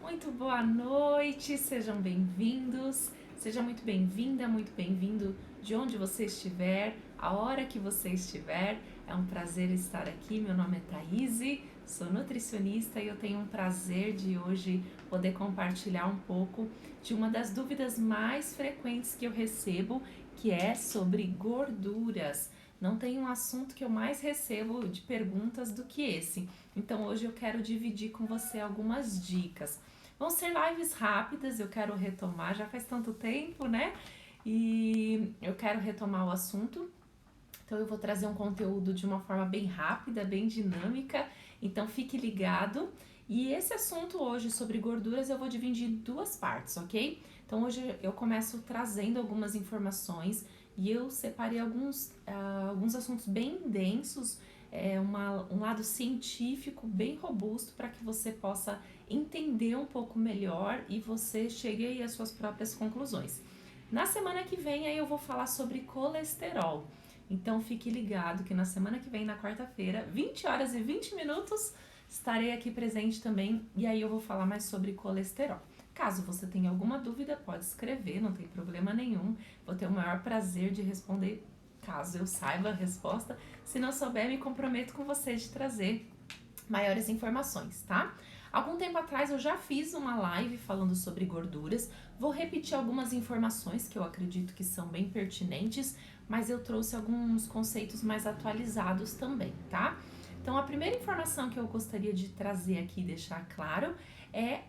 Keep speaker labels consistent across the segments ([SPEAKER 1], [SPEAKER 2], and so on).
[SPEAKER 1] Muito boa noite, sejam bem-vindos, seja muito bem-vinda, muito bem-vindo de onde você estiver, a hora que você estiver. É um prazer estar aqui. Meu nome é Thaís, sou nutricionista e eu tenho um prazer de hoje poder compartilhar um pouco de uma das dúvidas mais frequentes que eu recebo, que é sobre gorduras. Não tem um assunto que eu mais recebo de perguntas do que esse. Então hoje eu quero dividir com você algumas dicas. Vão ser lives rápidas, eu quero retomar, já faz tanto tempo, né? E eu quero retomar o assunto. Então eu vou trazer um conteúdo de uma forma bem rápida, bem dinâmica. Então fique ligado. E esse assunto hoje sobre gorduras eu vou dividir em duas partes, ok? Então hoje eu começo trazendo algumas informações e eu separei alguns assuntos bem densos, um lado científico bem robusto para que você possa entender um pouco melhor e você chegue aí às suas próprias conclusões. Na semana que vem aí eu vou falar sobre colesterol. Então fique ligado que na semana que vem, na quarta-feira, 20 horas e 20 minutos, estarei aqui presente também e aí eu vou falar mais sobre colesterol. Caso você tenha alguma dúvida, pode escrever, não tem problema nenhum. Vou ter o maior prazer de responder caso eu saiba a resposta. Se não souber, me comprometo com você de trazer maiores informações, tá? Algum tempo atrás eu já fiz uma live falando sobre gorduras. Vou repetir algumas informações que eu acredito que são bem pertinentes, mas eu trouxe alguns conceitos mais atualizados também, tá? Então a primeira informação que eu gostaria de trazer aqui e deixar claro é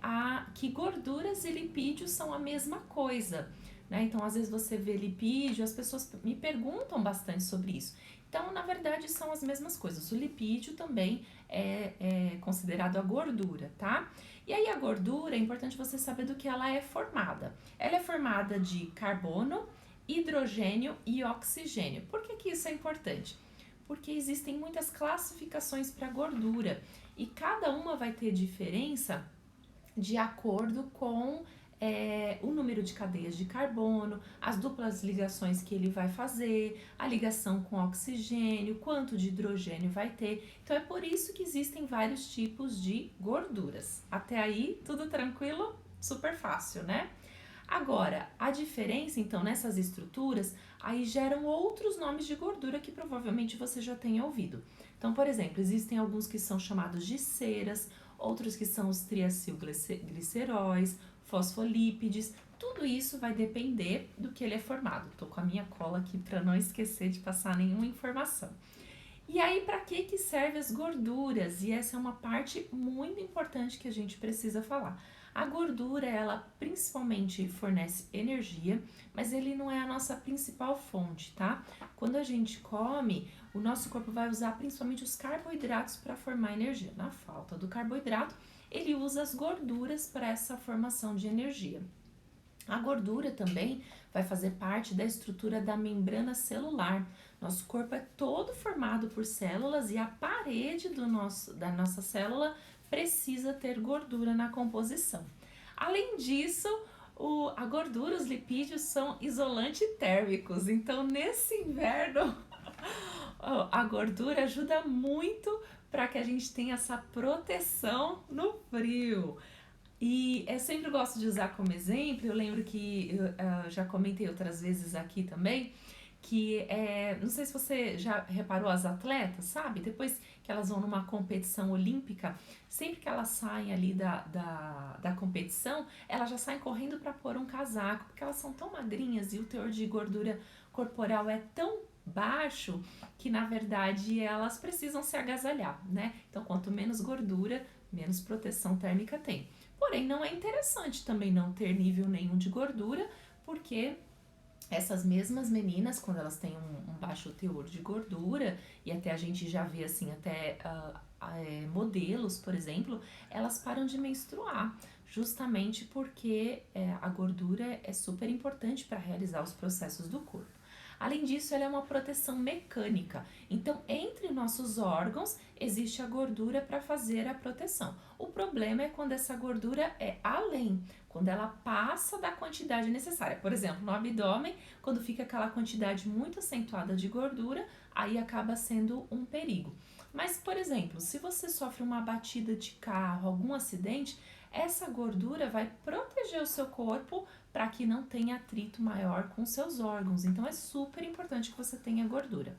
[SPEAKER 1] que gorduras e lipídios são a mesma coisa, né? Então às vezes você vê lipídio, as pessoas me perguntam bastante sobre isso. Então, na verdade, são as mesmas coisas. O lipídio também é considerado a gordura, tá? E aí a gordura, é importante você saber do que ela é formada. Ela é formada de carbono, hidrogênio e oxigênio. Por que isso é importante? Porque existem muitas classificações para gordura e cada uma vai ter diferença de acordo com o número de cadeias de carbono, as duplas ligações que ele vai fazer, a ligação com oxigênio, quanto de hidrogênio vai ter. Então é por isso que existem vários tipos de gorduras. Até aí, tudo tranquilo? Super fácil, né? Agora, a diferença, então, nessas estruturas, aí geram outros nomes de gordura que provavelmente você já tenha ouvido. Então, por exemplo, existem alguns que são chamados de ceras, outros que são os triacilgliceróis, fosfolípides, tudo isso vai depender do que ele é formado. Tô com a minha cola aqui para não esquecer de passar nenhuma informação. E aí, para que servem as gorduras? E essa é uma parte muito importante que a gente precisa falar. A gordura, ela principalmente fornece energia, mas ele não é a nossa principal fonte, tá? Quando a gente come, o nosso corpo vai usar principalmente os carboidratos para formar energia. Na falta do carboidrato, ele usa as gorduras para essa formação de energia. A gordura também vai fazer parte da estrutura da membrana celular. Nosso corpo é todo formado por células e a parede da nossa célula precisa ter gordura na composição. Além disso, a gordura, os lipídios são isolantes térmicos, então nesse inverno a gordura ajuda muito para que a gente tenha essa proteção no frio. E eu sempre gosto de usar como exemplo, eu lembro que eu já comentei outras vezes aqui também, que não sei se você já reparou as atletas, sabe? Depois que elas vão numa competição olímpica, sempre que elas saem ali da competição, elas já saem correndo para pôr um casaco, porque elas são tão magrinhas e o teor de gordura corporal é tão baixo que na verdade elas precisam se agasalhar, né? Então quanto menos gordura, menos proteção térmica tem. Porém, não é interessante também não ter nível nenhum de gordura, porque essas mesmas meninas, quando elas têm um baixo teor de gordura, e até a gente já vê assim, até modelos, por exemplo, elas param de menstruar, justamente porque a gordura é super importante para realizar os processos do corpo. Além disso, ela é uma proteção mecânica. Então, entre nossos órgãos existe a gordura para fazer a proteção. O problema é quando essa gordura é além, quando ela passa da quantidade necessária. Por exemplo, no abdômen, quando fica aquela quantidade muito acentuada de gordura, aí acaba sendo um perigo. Mas, por exemplo, se você sofre uma batida de carro, algum acidente, essa gordura vai proteger o seu corpo para que não tenha atrito maior com seus órgãos. Então é super importante que você tenha gordura.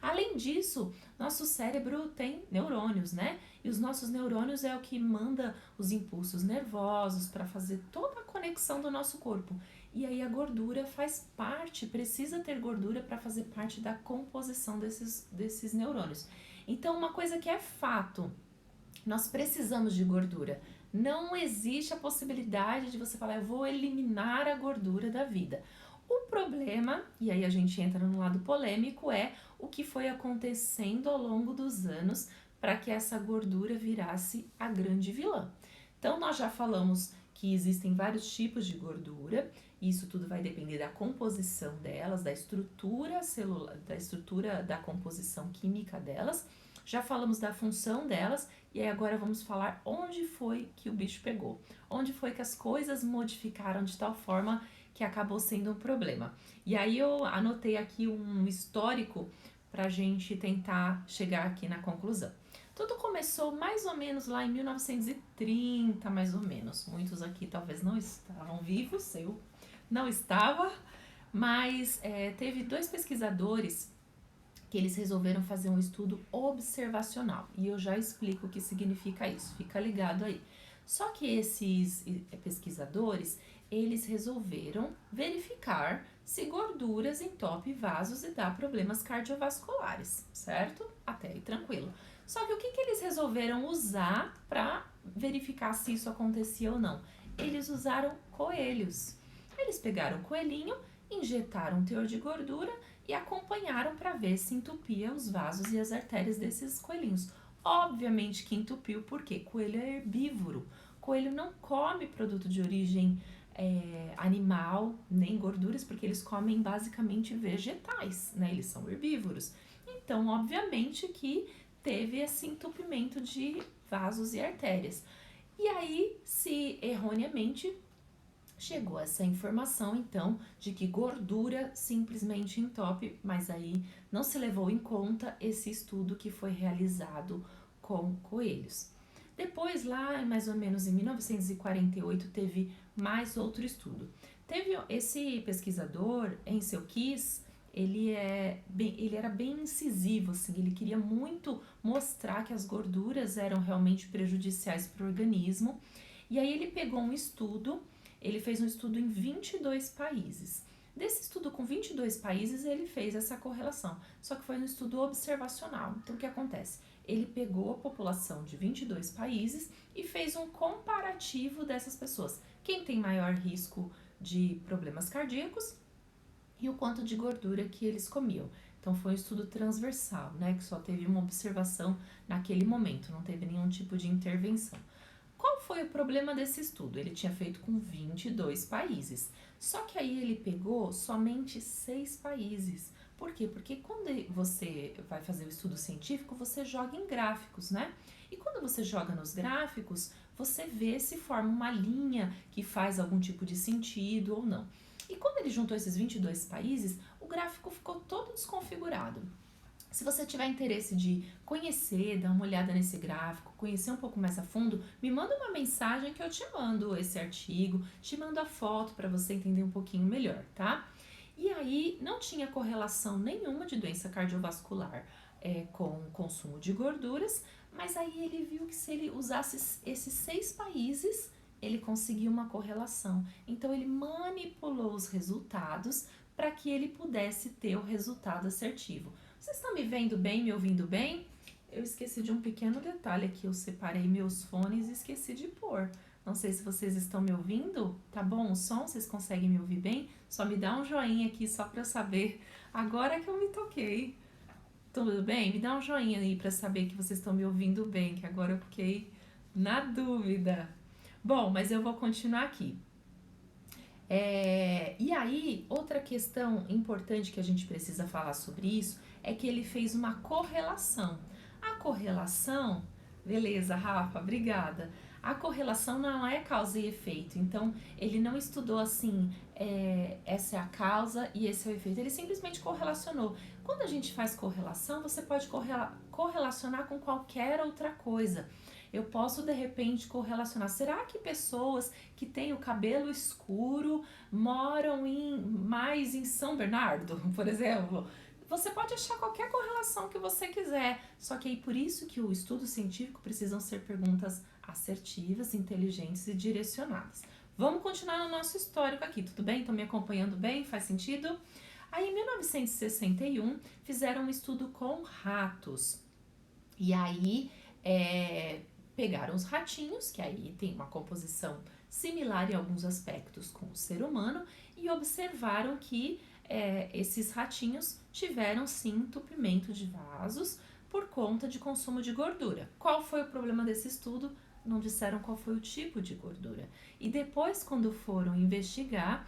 [SPEAKER 1] Além disso, nosso cérebro tem neurônios, né? E os nossos neurônios é o que manda os impulsos nervosos para fazer toda a conexão do nosso corpo. E aí a gordura faz parte, precisa ter gordura para fazer parte da composição desses neurônios. Então, uma coisa que é fato, nós precisamos de gordura. Não existe a possibilidade de você falar, eu vou eliminar a gordura da vida. O problema, e aí a gente entra no lado polêmico, é o que foi acontecendo ao longo dos anos para que essa gordura virasse a grande vilã. Então, nós já falamos que existem vários tipos de gordura, e isso tudo vai depender da composição delas, da estrutura celular, da estrutura da composição química delas. Já falamos da função delas, e aí agora vamos falar onde foi que o bicho pegou, onde foi que as coisas modificaram de tal forma que acabou sendo um problema. E aí eu anotei aqui um histórico para a gente tentar chegar aqui na conclusão. Tudo começou mais ou menos lá em 1930, mais ou menos. Muitos aqui talvez não estavam vivos, eu não estava, mas teve dois pesquisadores que eles resolveram fazer um estudo observacional. E eu já explico o que significa isso, fica ligado aí. Só que esses pesquisadores, eles resolveram verificar se gorduras entopem vasos e dá problemas cardiovasculares, certo? Até aí tranquilo. Só que o que eles resolveram usar para verificar se isso acontecia ou não? Eles usaram coelhos. Eles pegaram o coelhinho, injetaram um teor de gordura e acompanharam para ver se entupia os vasos e as artérias desses coelhinhos. Obviamente que entupiu, porque coelho é herbívoro. Coelho não come produto de origem animal, nem gorduras, porque eles comem basicamente vegetais, né? Eles são herbívoros. Então, obviamente que teve esse entupimento de vasos e artérias. E aí, se erroneamente chegou essa informação, então, de que gordura simplesmente entope, mas aí não se levou em conta esse estudo que foi realizado com coelhos. Depois, lá mais ou menos em 1948, teve mais outro estudo. Teve esse pesquisador, Ansel Keys, ele era bem incisivo, assim, ele queria muito mostrar que as gorduras eram realmente prejudiciais para o organismo. E aí ele pegou um estudo, ele fez um estudo em 22 países. Desse estudo com 22 países, ele fez essa correlação, só que foi um estudo observacional. Então, o que acontece? Ele pegou a população de 22 países e fez um comparativo dessas pessoas. Quem tem maior risco de problemas cardíacos e o quanto de gordura que eles comiam. Então, foi um estudo transversal, né, que só teve uma observação naquele momento, não teve nenhum tipo de intervenção. Qual foi o problema desse estudo? Ele tinha feito com 22 países, só que aí ele pegou somente 6 países. Por quê? Porque quando você vai fazer o estudo científico, você joga em gráficos, né? E quando você joga nos gráficos, você vê se forma uma linha que faz algum tipo de sentido ou não. E quando ele juntou esses 22 países, o gráfico ficou todo desconfigurado. Se você tiver interesse de conhecer, dar uma olhada nesse gráfico, conhecer um pouco mais a fundo, me manda uma mensagem que eu te mando esse artigo, te mando a foto para você entender um pouquinho melhor, tá? E aí não tinha correlação nenhuma de doença cardiovascular com o consumo de gorduras, mas aí ele viu que se ele usasse esses 6 países, ele conseguiu uma correlação. Então ele manipulou os resultados para que ele pudesse ter o resultado assertivo. Vocês estão me vendo bem, me ouvindo bem? Eu esqueci de um pequeno detalhe aqui, eu separei meus fones e esqueci de pôr. Não sei se vocês estão me ouvindo, tá bom o som? Vocês conseguem me ouvir bem? Só me dá um joinha aqui só pra eu saber. Agora que eu me toquei. Tudo bem? Me dá um joinha aí pra saber que vocês estão me ouvindo bem, que agora eu fiquei na dúvida. Bom, mas eu vou continuar aqui. E aí, outra questão importante que a gente precisa falar sobre isso é que ele fez uma correlação. A correlação, beleza, Rafa, obrigada. A correlação não é causa e efeito, então ele não estudou assim, essa é a causa e esse é o efeito, ele simplesmente correlacionou. Quando a gente faz correlação, você pode correlacionar com qualquer outra coisa. eu posso de repente correlacionar. Será que pessoas que têm o cabelo escuro moram mais em São Bernardo, por exemplo? Você pode achar qualquer correlação que você quiser, só que aí por isso que o estudo científico precisam ser perguntas assertivas, inteligentes e direcionadas. Vamos continuar no nosso histórico aqui, tudo bem? Estão me acompanhando bem? Faz sentido? Aí em 1961 fizeram um estudo com ratos. E aí pegaram os ratinhos, que aí tem uma composição similar em alguns aspectos com o ser humano, e observaram que esses ratinhos tiveram sim entupimento de vasos por conta de consumo de gordura. Qual foi o problema desse estudo? Não disseram qual foi o tipo de gordura. E depois, quando foram investigar,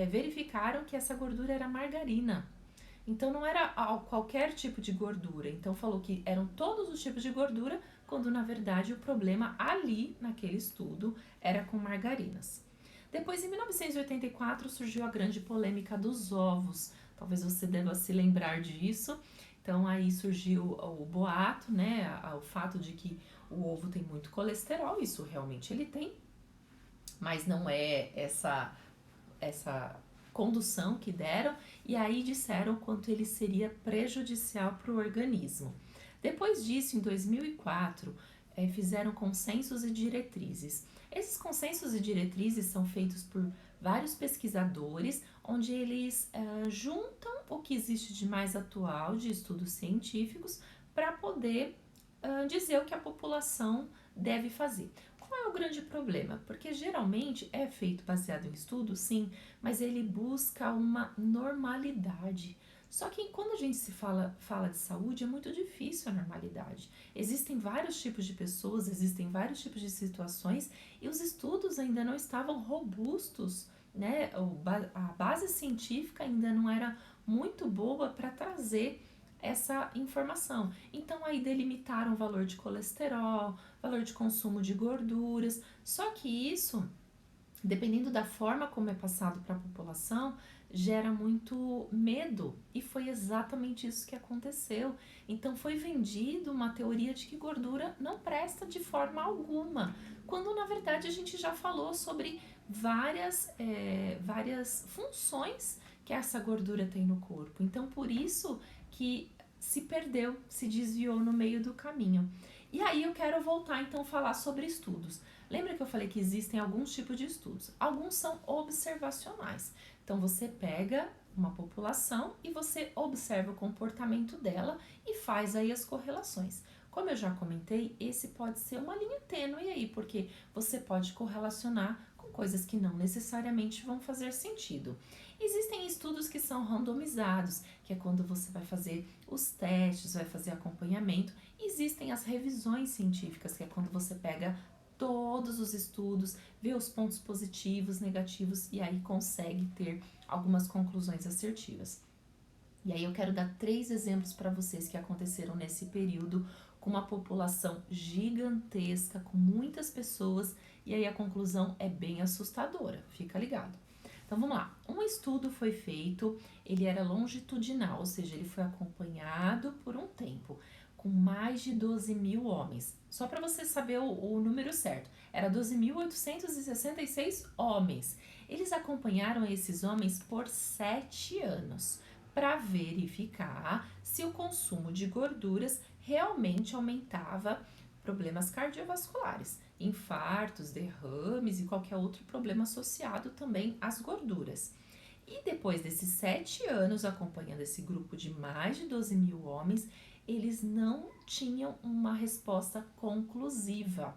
[SPEAKER 1] verificaram que essa gordura era margarina. Então não era qualquer tipo de gordura. Então falou que eram todos os tipos de gordura, quando na verdade o problema ali, naquele estudo, era com margarinas. Depois, em 1984, surgiu a grande polêmica dos ovos. Talvez você deva se lembrar disso. Então aí surgiu o boato, né? O fato de que o ovo tem muito colesterol, isso realmente ele tem, mas não é essa condução que deram, e aí disseram quanto ele seria prejudicial para o organismo. Depois disso, em 2004, fizeram consensos e diretrizes. Esses consensos e diretrizes são feitos por vários pesquisadores, onde eles juntam o que existe de mais atual de estudos científicos para poder dizer o que a população deve fazer. Qual é o grande problema? Porque geralmente é feito baseado em estudo, sim, mas ele busca uma normalidade. Só que quando a gente fala de saúde, é muito difícil a normalidade. Existem vários tipos de pessoas, existem vários tipos de situações e os estudos ainda não estavam robustos, né? A base científica ainda não era muito boa para trazer essa informação. Então aí delimitaram o valor de colesterol, valor de consumo de gorduras, só que isso, dependendo da forma como é passado para a população, gera muito medo, e foi exatamente isso que aconteceu. Então foi vendido uma teoria de que gordura não presta de forma alguma, quando na verdade a gente já falou sobre várias funções que essa gordura tem no corpo. Então por isso que se perdeu, se desviou no meio do caminho. E aí eu quero voltar então a falar sobre estudos. Lembra que eu falei que existem alguns tipos de estudos? Alguns são observacionais. Então você pega uma população e você observa o comportamento dela e faz aí as correlações. Como eu já comentei, esse pode ser uma linha tênue aí, porque você pode correlacionar com coisas que não necessariamente vão fazer sentido. Existem estudos que são randomizados, que é quando você vai fazer os testes, vai fazer acompanhamento. Existem as revisões científicas, que é quando você pega todos os estudos, vê os pontos positivos, negativos e aí consegue ter algumas conclusões assertivas. E aí eu quero dar 3 exemplos para vocês que aconteceram nesse período com uma população gigantesca, com muitas pessoas, e aí a conclusão é bem assustadora, fica ligado. Então vamos lá, um estudo foi feito, ele era longitudinal, ou seja, ele foi acompanhado por um tempo, com mais de 12 mil homens. Só para você saber o número certo, era 12.866 homens. Eles acompanharam esses homens por 7 anos para verificar se o consumo de gorduras realmente aumentava problemas cardiovasculares, infartos, derrames e qualquer outro problema associado também às gorduras. E depois desses 7 anos acompanhando esse grupo de mais de 12 mil homens, eles não tinham uma resposta conclusiva.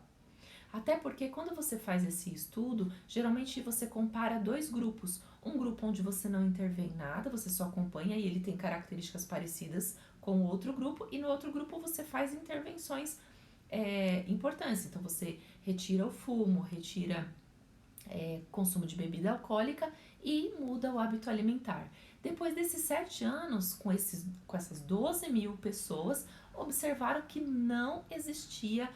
[SPEAKER 1] Até porque quando você faz esse estudo, geralmente você compara 2 grupos. Um grupo onde você não intervém nada, você só acompanha e ele tem características parecidas com o outro grupo, e no outro grupo você faz intervenções importantes. Então você retira o fumo, retira consumo de bebida alcoólica e muda o hábito alimentar. Depois desses 7 anos, com essas 12 mil pessoas, observaram que não existia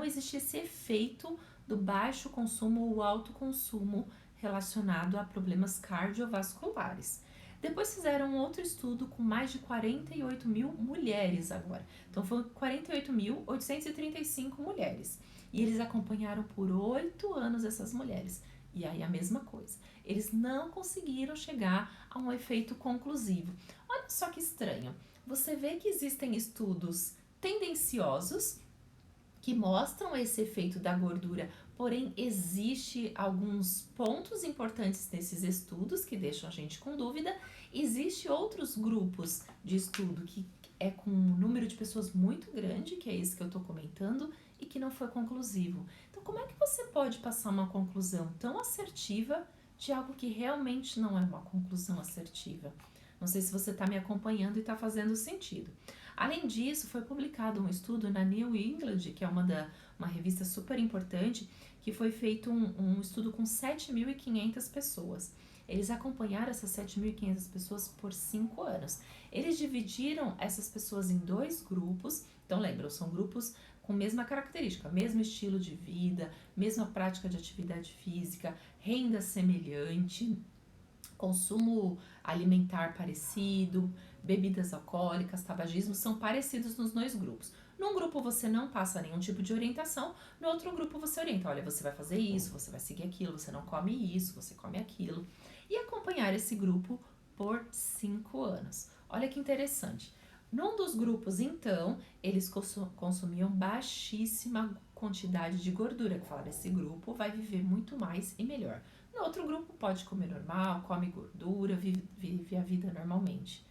[SPEAKER 1] esse efeito do baixo consumo ou alto consumo relacionado a problemas cardiovasculares. Depois fizeram um outro estudo com mais de 48 mil mulheres agora. Então foram 48.835 mulheres. E eles acompanharam por 8 anos essas mulheres. E aí a mesma coisa. Eles não conseguiram chegar a um efeito conclusivo. Olha só que estranho. Você vê que existem estudos tendenciosos que mostram esse efeito da gordura, porém existe alguns pontos importantes nesses estudos que deixam a gente com dúvida. Existe outros grupos de estudo que é com um número de pessoas muito grande, que é esse que eu estou comentando, e que não foi conclusivo. Então, como é que você pode passar uma conclusão tão assertiva de algo que realmente não é uma conclusão assertiva? Não sei se você está me acompanhando e está fazendo sentido. Além disso, foi publicado um estudo na New England, que é uma revista super importante, que foi feito um estudo com 7.500 pessoas. Eles acompanharam essas 7.500 pessoas por 5 anos. Eles dividiram essas pessoas em 2 grupos. Então, lembram, são grupos com mesma característica, mesmo estilo de vida, mesma prática de atividade física, renda semelhante, consumo alimentar parecido, bebidas alcoólicas, tabagismo, são parecidos nos 2 grupos. Num grupo você não passa nenhum tipo de orientação, no outro grupo você orienta, olha, você vai fazer isso, você vai seguir aquilo, você não come isso, você come aquilo. E acompanhar esse grupo por 5 anos. Olha que interessante. Num dos grupos, então, eles consumiam baixíssima quantidade de gordura, que falaram, esse grupo vai viver muito mais e melhor. No outro grupo pode comer normal, come gordura, vive a vida normalmente.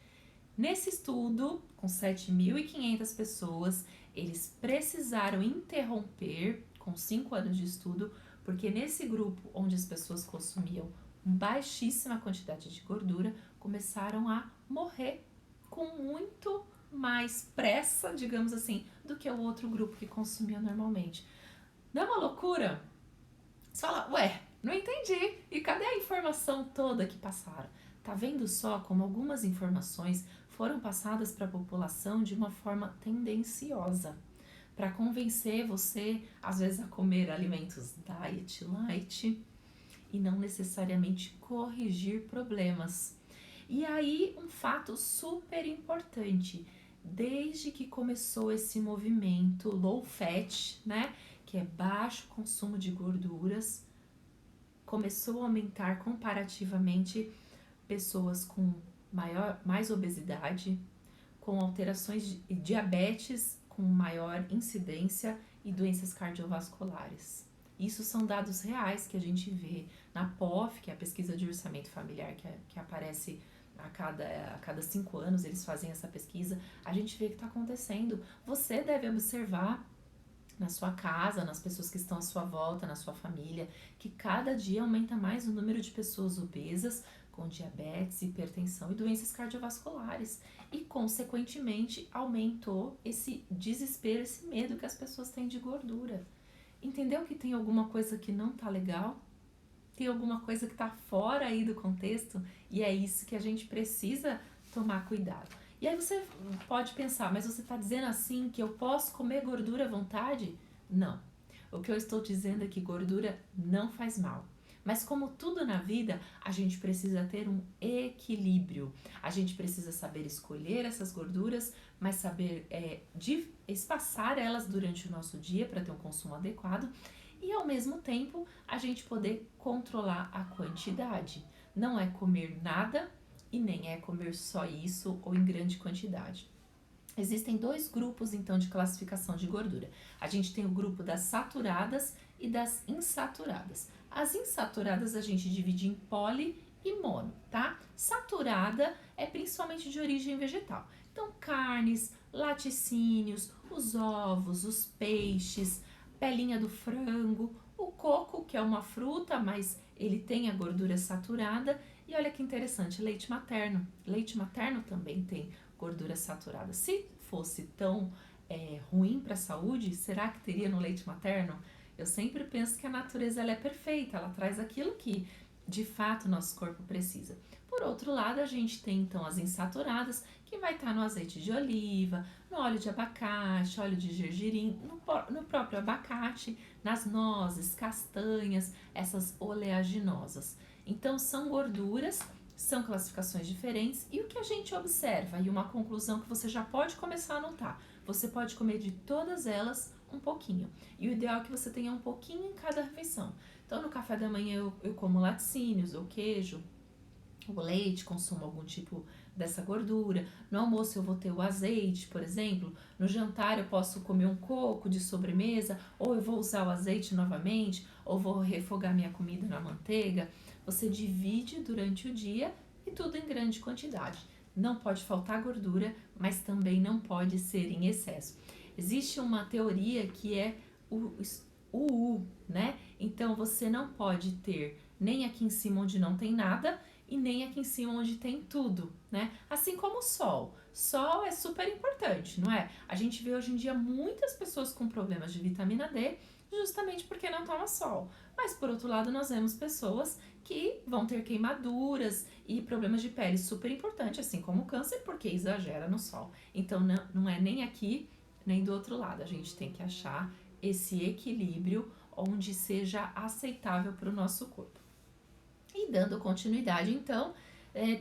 [SPEAKER 1] Nesse estudo, com 7.500 pessoas, eles precisaram interromper com 5 anos de estudo, porque nesse grupo onde as pessoas consumiam baixíssima quantidade de gordura, começaram a morrer com muito mais pressa, digamos assim, do que o outro grupo que consumia normalmente. Não é uma loucura? Você fala, ué, não entendi. E cadê a informação toda que passaram? Tá vendo só como algumas informações foram passadas para a população de uma forma tendenciosa, para convencer você, às vezes, a comer alimentos diet light e não necessariamente corrigir problemas. E aí, um fato super importante, desde que começou esse movimento low fat, né, que é baixo consumo de gorduras, começou a aumentar comparativamente pessoas com mais obesidade, com alterações de diabetes com maior incidência e doenças cardiovasculares. Isso são dados reais que a gente vê na POF, que é a pesquisa de orçamento familiar que aparece a cada 5 anos, eles fazem essa pesquisa. A gente vê que está acontecendo. Você deve observar na sua casa, nas pessoas que estão à sua volta, na sua família, que cada dia aumenta mais o número de pessoas obesas, com diabetes, hipertensão e doenças cardiovasculares. E, consequentemente, aumentou esse desespero, esse medo que as pessoas têm de gordura. Entendeu que tem alguma coisa que não tá legal? Tem alguma coisa que tá fora aí do contexto? E é isso que a gente precisa tomar cuidado. E aí você pode pensar, mas você está dizendo assim que eu posso comer gordura à vontade? Não. O que eu estou dizendo é que gordura não faz mal. Mas como tudo na vida, a gente precisa ter um equilíbrio. A gente precisa saber escolher essas gorduras, mas saber espaçar elas durante o nosso dia para ter um consumo adequado e ao mesmo tempo a gente poder controlar a quantidade. Não é comer nada e nem é comer só isso ou em grande quantidade. Existem 2 grupos então de classificação de gordura. A gente tem o grupo das saturadas e das insaturadas. As insaturadas a gente divide em poli e mono, tá? Saturada é principalmente de origem vegetal. Então, carnes, laticínios, os ovos, os peixes, pelinha do frango, o coco, que é uma fruta, mas ele tem a gordura saturada. E olha que interessante, leite materno. Leite materno também tem gordura saturada. Se fosse tão ruim para a saúde, será que teria no leite materno? Eu sempre penso que a natureza ela é perfeita, ela traz aquilo que de fato nosso corpo precisa. Por outro lado, a gente tem então as insaturadas, que vai estar no azeite de oliva, no óleo de abacate, óleo de gergelim, no próprio abacate, nas nozes, castanhas, essas oleaginosas. Então, são gorduras são classificações diferentes e o que a gente observa e uma conclusão que você já pode começar a anotar. Você pode comer de todas elas um pouquinho. E o ideal é que você tenha um pouquinho em cada refeição. Então, no café da manhã eu como laticínios ou queijo, o leite, consumo algum tipo dessa gordura. No almoço eu vou ter o azeite, por exemplo. No jantar eu posso comer um coco de sobremesa, ou eu vou usar o azeite novamente, ou vou refogar minha comida na manteiga. Você divide durante o dia e tudo em grande quantidade. Não pode faltar gordura, mas também não pode ser em excesso. Existe uma teoria que é o U, né? Então você não pode ter nem aqui em cima onde não tem nada e nem aqui em cima onde tem tudo, né? Assim como o sol. Sol é super importante, não é? A gente vê hoje em dia muitas pessoas com problemas de vitamina D justamente porque não toma sol. Mas por outro lado, nós vemos pessoas que vão ter queimaduras e problemas de pele super importantes, assim como o câncer, porque exagera no sol. Então não é nem aqui nem do outro lado. A gente tem que achar esse equilíbrio onde seja aceitável para o nosso corpo. E dando continuidade, então,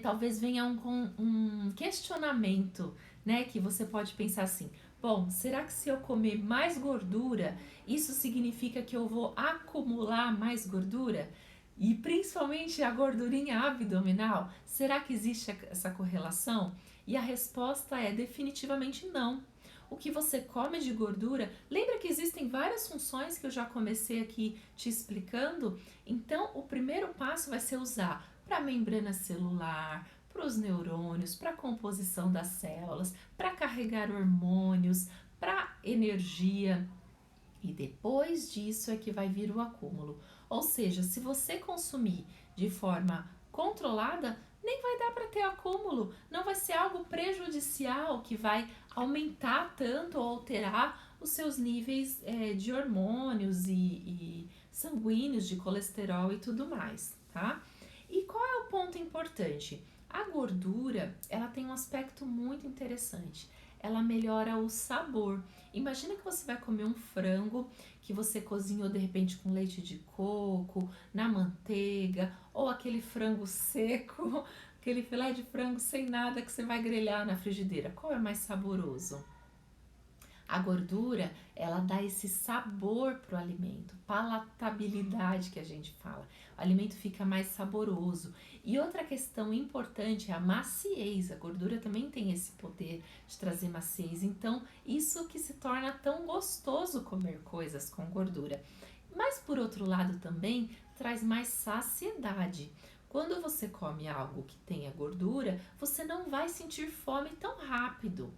[SPEAKER 1] talvez venha um questionamento, né? Que você pode pensar assim: bom, será que se eu comer mais gordura, isso significa que eu vou acumular mais gordura? E principalmente a gordurinha abdominal? Será que existe essa correlação? E a resposta é definitivamente não. O que você come de gordura, lembra que existem várias funções que eu já comecei aqui te explicando? Então, o primeiro passo vai ser usar para a membrana celular, para os neurônios, para a composição das células, para carregar hormônios, para energia. E depois disso é que vai vir o acúmulo. Ou seja, se você consumir de forma controlada, nem vai dar para ter acúmulo, não vai ser algo prejudicial que vai aumentar tanto ou alterar os seus níveis de hormônios e sanguíneos, de colesterol e tudo mais, tá? E qual é o ponto importante? A gordura, ela tem um aspecto muito interessante. Ela melhora o sabor. Imagina que você vai comer um frango que você cozinhou de repente com leite de coco, na manteiga, ou aquele frango seco, aquele filé de frango sem nada que você vai grelhar na frigideira. Qual é mais saboroso? A gordura, ela dá esse sabor pro alimento, palatabilidade que a gente fala. O alimento fica mais saboroso. E outra questão importante é a maciez. A gordura também tem esse poder de trazer maciez. Então, isso que se torna tão gostoso comer coisas com gordura. Mas por outro lado também traz mais saciedade. Quando você come algo que tenha gordura, você não vai sentir fome tão rápido.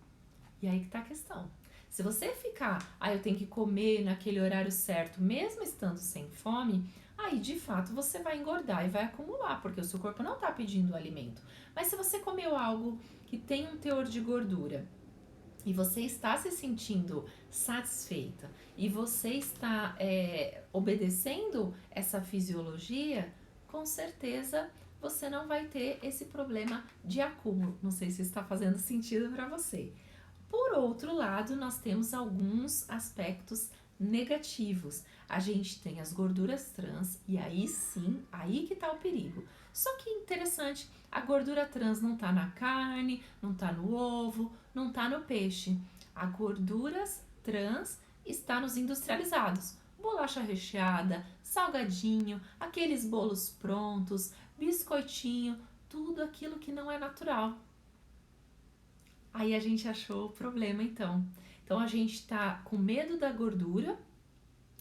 [SPEAKER 1] E aí que tá a questão. Se você ficar, eu tenho que comer naquele horário certo, mesmo estando sem fome, aí de fato você vai engordar e vai acumular, porque o seu corpo não está pedindo o alimento. Mas se você comeu algo que tem um teor de gordura e você está se sentindo satisfeita e você está obedecendo essa fisiologia, com certeza você não vai ter esse problema de acúmulo. Não sei se está fazendo sentido para você. Por outro lado, nós temos alguns aspectos negativos. A gente tem as gorduras trans e aí sim, aí que tá o perigo. Só que interessante, a gordura trans não tá na carne, não tá no ovo, não tá no peixe. A gordura trans está nos industrializados. Bolacha recheada, salgadinho, aqueles bolos prontos, biscoitinho, tudo aquilo que não é natural. Aí a gente achou o problema então. Então a gente tá com medo da gordura,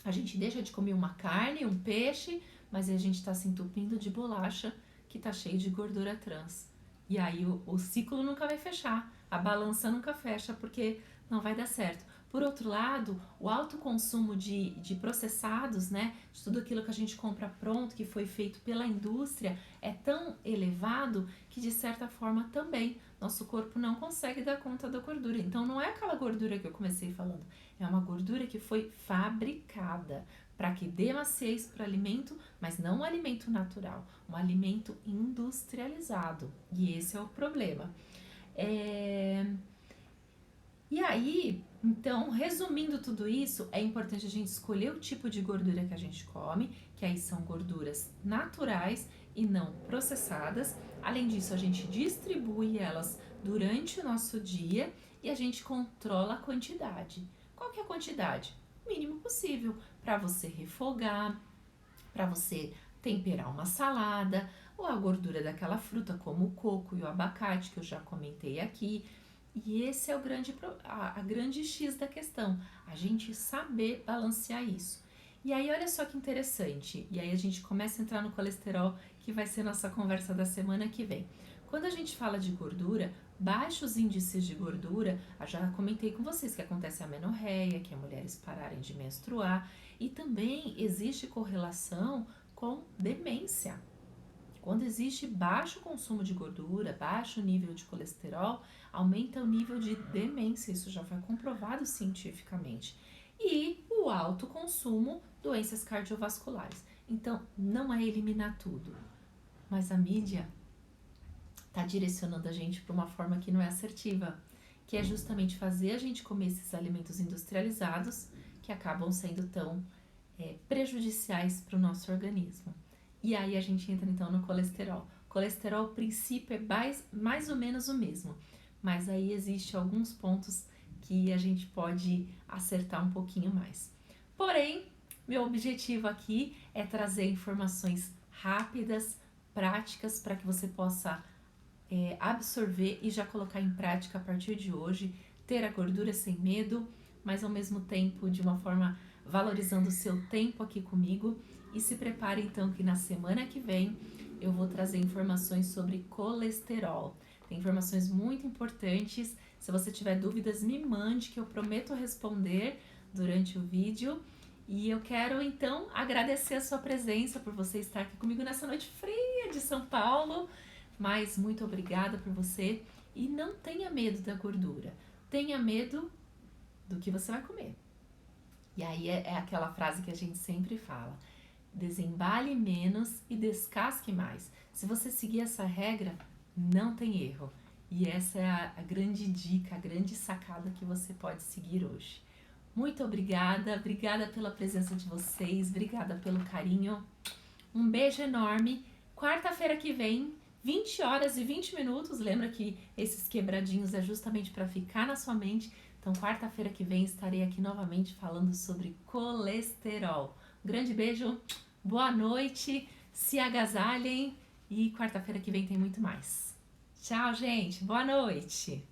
[SPEAKER 1] a gente deixa de comer uma carne, um peixe, mas a gente tá se entupindo de bolacha que tá cheio de gordura trans. E aí o ciclo nunca vai fechar, a balança nunca fecha porque não vai dar certo. Por outro lado, o alto consumo de processados, né, de tudo aquilo que a gente compra pronto, que foi feito pela indústria, é tão elevado que de certa forma também nosso corpo não consegue dar conta da gordura. Então não é aquela gordura que eu comecei falando, é uma gordura que foi fabricada para que dê maciez para o alimento, mas não um alimento natural, um alimento industrializado. E esse é o problema. E aí, Então, resumindo tudo isso, é importante a gente escolher o tipo de gordura que a gente come, que aí são gorduras naturais e não processadas. Além disso, a gente distribui elas durante o nosso dia e a gente controla a quantidade. Qual que é a quantidade? O mínimo possível para você refogar, para você temperar uma salada ou a gordura daquela fruta, como o coco e o abacate, que eu já comentei aqui. E esse é a grande X da questão, a gente saber balancear isso. E aí, olha só que interessante, e aí a gente começa a entrar no colesterol, que vai ser nossa conversa da semana que vem. Quando a gente fala de gordura, baixos índices de gordura, eu já comentei com vocês que acontece a menorreia, que é mulheres pararem de menstruar, e também existe correlação com demência. Quando existe baixo consumo de gordura, baixo nível de colesterol, aumenta o nível de demência, isso já foi comprovado cientificamente. E o alto consumo, doenças cardiovasculares. Então, não é eliminar tudo, mas a mídia está direcionando a gente para uma forma que não é assertiva, que é justamente fazer a gente comer esses alimentos industrializados que acabam sendo tão prejudiciais para o nosso organismo. E aí a gente entra então no colesterol. Colesterol, o princípio é mais ou menos o mesmo, mas aí existe alguns pontos que a gente pode acertar um pouquinho mais. Porém, meu objetivo aqui é trazer informações rápidas, práticas, para que você possa absorver e já colocar em prática a partir de hoje, ter a gordura sem medo, mas ao mesmo tempo de uma forma valorizando o seu tempo aqui comigo. E se prepare então que na semana que vem eu vou trazer informações sobre colesterol. Tem informações muito importantes. Se você tiver dúvidas, me mande que eu prometo responder durante o vídeo. E eu quero então agradecer a sua presença por você estar aqui comigo nessa noite fria de São Paulo. Mas muito obrigada por você e não tenha medo da gordura. Tenha medo do que você vai comer. E aí é aquela frase que a gente sempre fala: desembale menos e descasque mais. Se você seguir essa regra, não tem erro. E essa é a grande dica, a grande sacada que você pode seguir hoje. Muito obrigada pela presença de vocês, obrigada pelo carinho. Um beijo enorme. Quarta-feira que vem, 20 horas e 20 minutos. Lembra que esses quebradinhos é justamente para ficar na sua mente. Então, quarta-feira que vem estarei aqui novamente falando sobre colesterol. Um grande beijo, boa noite, se agasalhem e quarta-feira que vem tem muito mais. Tchau, gente, boa noite!